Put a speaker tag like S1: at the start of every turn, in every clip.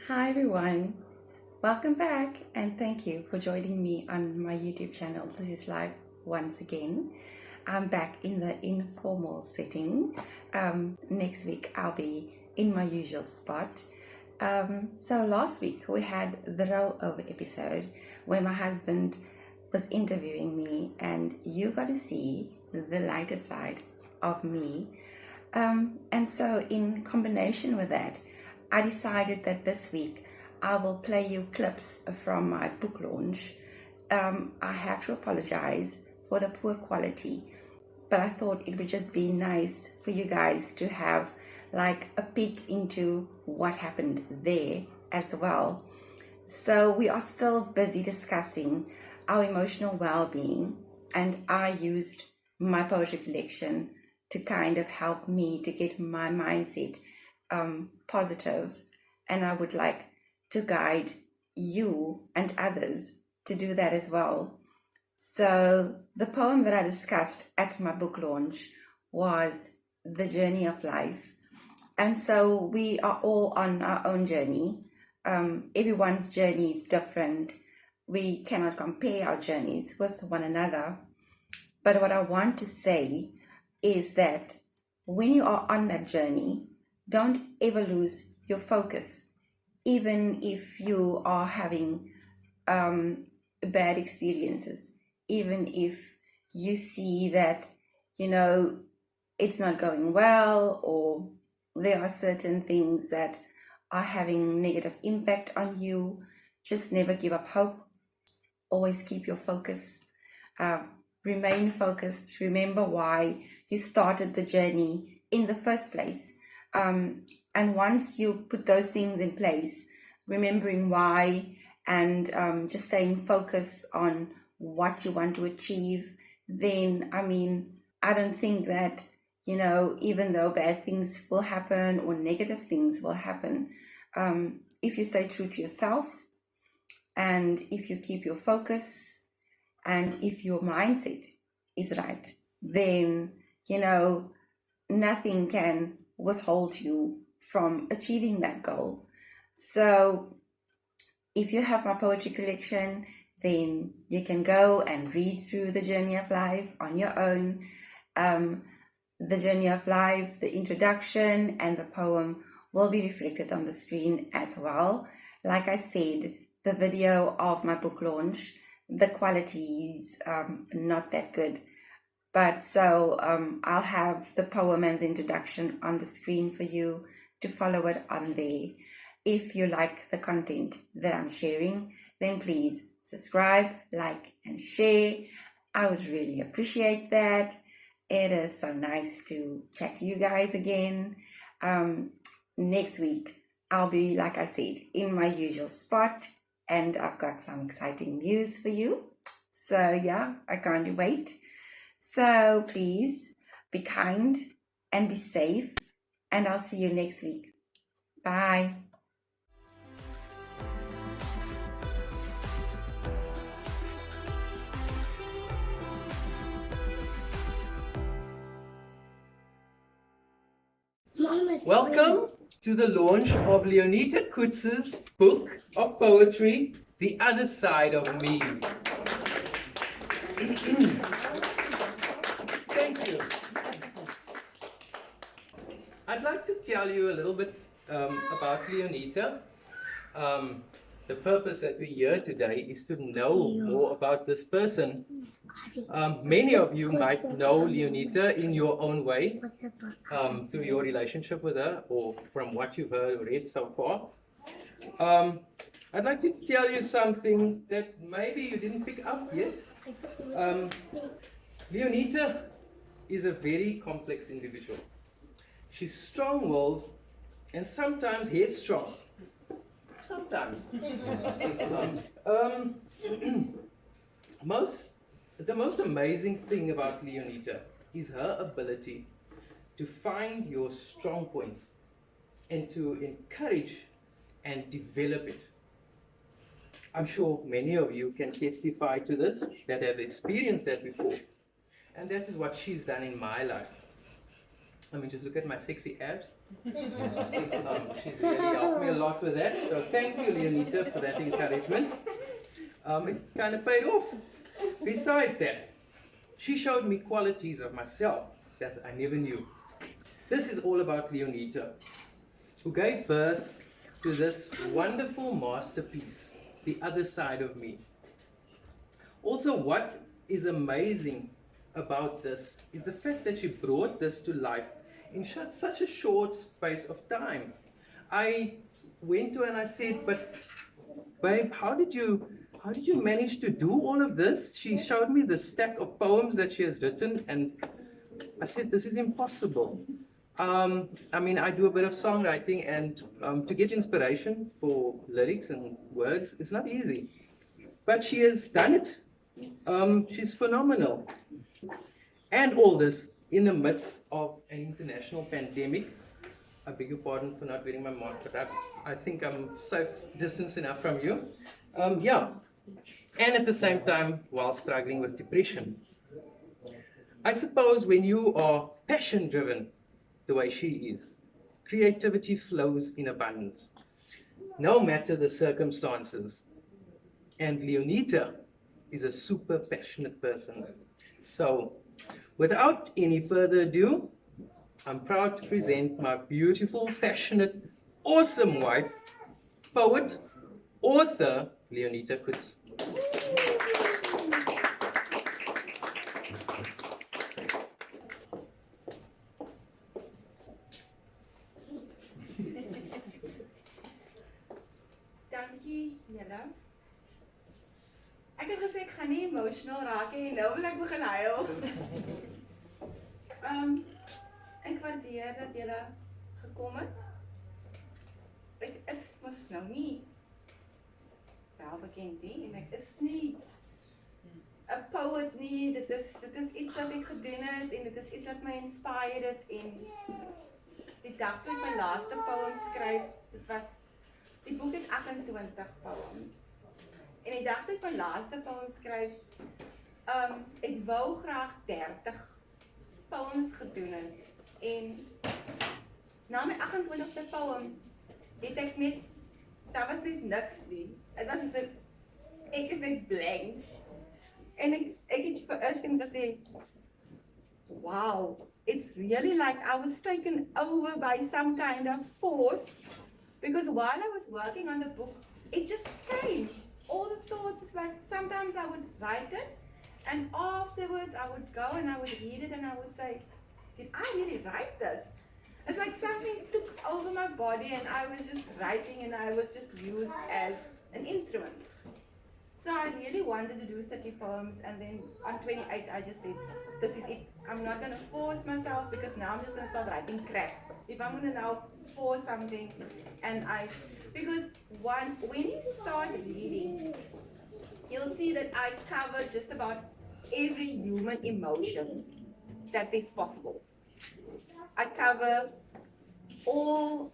S1: Hi everyone, welcome back and thank you for joining me on my YouTube channel. This is live once again. I'm back in the informal setting. Next week I'll be in my usual spot. So last week we had the rollover episode where my husband was interviewing me and you got to see the lighter side of me. And so in combination with that, I decided that this week I will play you clips from my book launch. I have to apologize for the poor quality, but I thought it would just be nice for you guys to have like a peek into what happened there as well. So we are still busy discussing our emotional well-being, and I used my poetry collection to kind of help me to get my mindset positive, and I would like to guide you and others to do that as well. So the poem that I discussed at my book launch was The Journey of Life. And so we are all on our own journey. Everyone's journey is different. We cannot compare our journeys with one another. But what I want to say is that when you are on that journey, don't ever lose your focus, even if you are having bad experiences, even if you see that, it's not going well, or there are certain things that are having negative impact on you. Just never give up hope. Always keep your focus. Remain focused. Remember why you started the journey in the first place. And once you put those things in place, remembering why and just staying focused on what you want to achieve, then, I don't think that, even though bad things will happen or negative things will happen, if you stay true to yourself and if you keep your focus and if your mindset is right, then, nothing can withhold you from achieving that goal. So if you have my poetry collection, then you can go and read through The Journey of Life on your own. The Journey of Life, the introduction and the poem will be reflected on the screen as well. Like I said, the video of my book launch, the quality is not that good. But so I'll have the poem and the introduction on the screen for you to follow it on there. If you like the content that I'm sharing, then please subscribe, like, and share. I would really appreciate that. It is so nice to chat to you guys again. Next week, I'll be, like I said, in my usual spot, and I've got some exciting news for you. So yeah, I can't wait. So please be kind and be safe, and I'll see you next week. Bye.
S2: Welcome to the launch of Leonita Kutz's book of poetry, The Other Side of Me. Thank you. I'd like to tell you a little bit about Leonita. The purpose that we're here today is to know more about this person. Many of you might know Leonita in your own way, through your relationship with her or from what you've heard or read so far. I'd like to tell you something that maybe you didn't pick up yet. Leonita is a very complex individual. She's strong-willed and sometimes headstrong. Sometimes. The most amazing thing about Leonita is her ability to find your strong points and to encourage and develop it. I'm sure many of you can testify to this, that have experienced that before. And that is what she's done in my life. I mean, just look at my sexy abs. She's really helped me a lot with that. So thank you, Leonita, for that encouragement. It kind of paid off. Besides that, she showed me qualities of myself that I never knew. This is all about Leonita, who gave birth to this wonderful masterpiece, The Other Side of Me. Also, what is amazing about this is the fact that she brought this to life in such a short space of time. I went to her and I said, but babe, how did you manage to do all of this? She showed me the stack of poems that she has written, and I said, this is impossible. I mean, I do a bit of songwriting, and to get inspiration for lyrics and words is not easy. But she has done it. She's phenomenal. And all this in the midst of an international pandemic. I beg your pardon for not wearing my mask, but I think I'm safe distance enough from you. Yeah. And at the same time, while struggling with depression. I suppose when you are passion-driven, the way she is, creativity flows in abundance, no matter the circumstances. And Leonita is a super passionate person. So, without any further ado, I'm proud to present my beautiful, passionate, awesome wife, poet, author, Leonita Kutz.
S1: Dankie, julle. Ek het gesê ek gaan nie emotional raak nie. Nou wil ek begin huil. Ek waardeer dat julle gekom het. Ek is mos nou nie welbekend nie en ek is nie 'n poet nie. Dit is iets wat ek gedoen het en dit is iets wat my inspireer het en die dag toe ek my laaste poem skryf, die boek het 28 poems. En die dag toe ek my laaste poem skryf, ek wou graag 30 poems gedoen het. En na my 28ste poem het ek net, daar was net niks nie. Dit was soos ek is net blank. En ek het vir Erskine gesê, wow, it's really like I was taken over by some kind of force. Because while I was working on the book, it just came. All the thoughts, it's like sometimes I would write it, and afterwards I would go and I would read it and I would say, did I really write this? It's like something took over my body and I was just writing and I was just used as an instrument. So I really wanted to do 30 poems, and then on 28 I just said, this is it. I'm not going to force myself because now I'm just going to start writing crap. If I'm going to now force something, because when you start reading, you'll see that I cover just about every human emotion that is possible. I cover all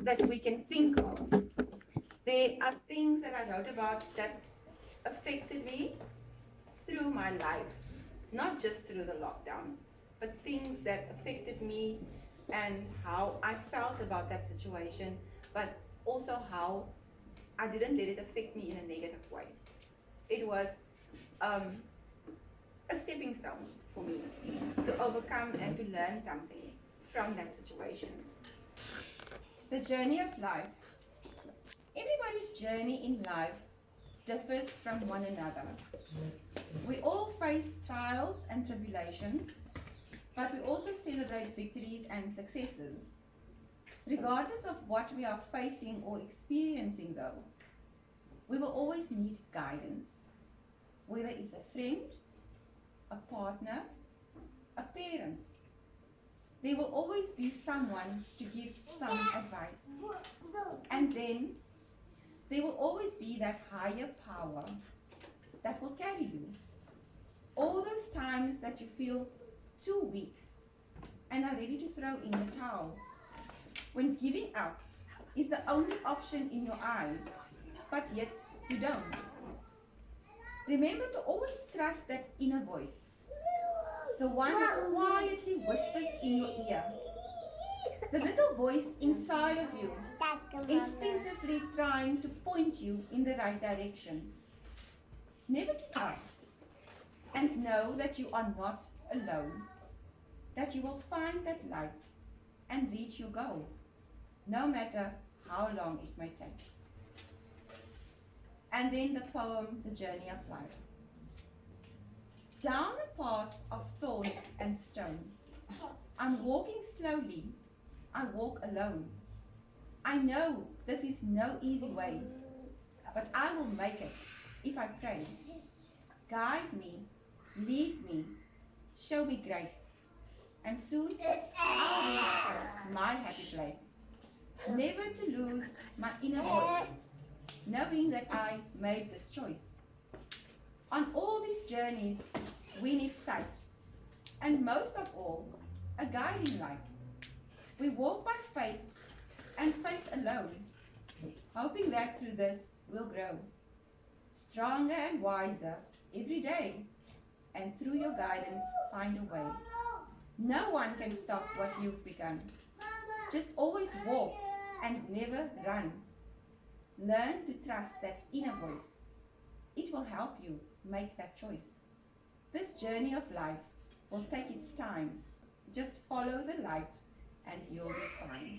S1: that we can think of. There are things that I wrote about that affected me through my life, not just through the lockdown, but things that affected me and how I felt about that situation, but also how I didn't let it affect me in a negative way. It was a stepping stone for me to overcome and to learn something from that situation. The journey of life. Everybody's journey in life differs from one another. We all face trials and tribulations, but we also celebrate victories and successes. Regardless of what we are facing or experiencing though, we will always need guidance, whether it's a friend, a partner, a parent. There will always be someone to give some advice. And then there will always be that higher power that will carry you. All those times that you feel too weak and are ready to throw in the towel, when giving up is the only option in your eyes, but yet you don't. Remember to always trust that inner voice. the one that quietly whispers in your ear, the little voice inside of you, instinctively trying to point you in the right direction. Never give up, and know that you are not alone, that you will find that light and reach your goal, no matter how long it may take. And then the poem, The Journey of Life. Down a path of thorns and stones, I'm walking slowly, I walk alone. I know this is no easy way, but I will make it if I pray. Guide me, lead me, show me grace, and soon I'll reach my happy place. Never to lose my inner voice, knowing that I made this choice. On all these journeys, we need sight, and most of all, a guiding light. We walk by faith, and faith alone, hoping that through this we'll grow, stronger and wiser every day, and through your guidance find a way. No one can stop what you've begun. Just always walk and never run. Learn to trust that inner voice. It will help you make that choice. This journey of life will take its time. Just follow the light and you'll be fine.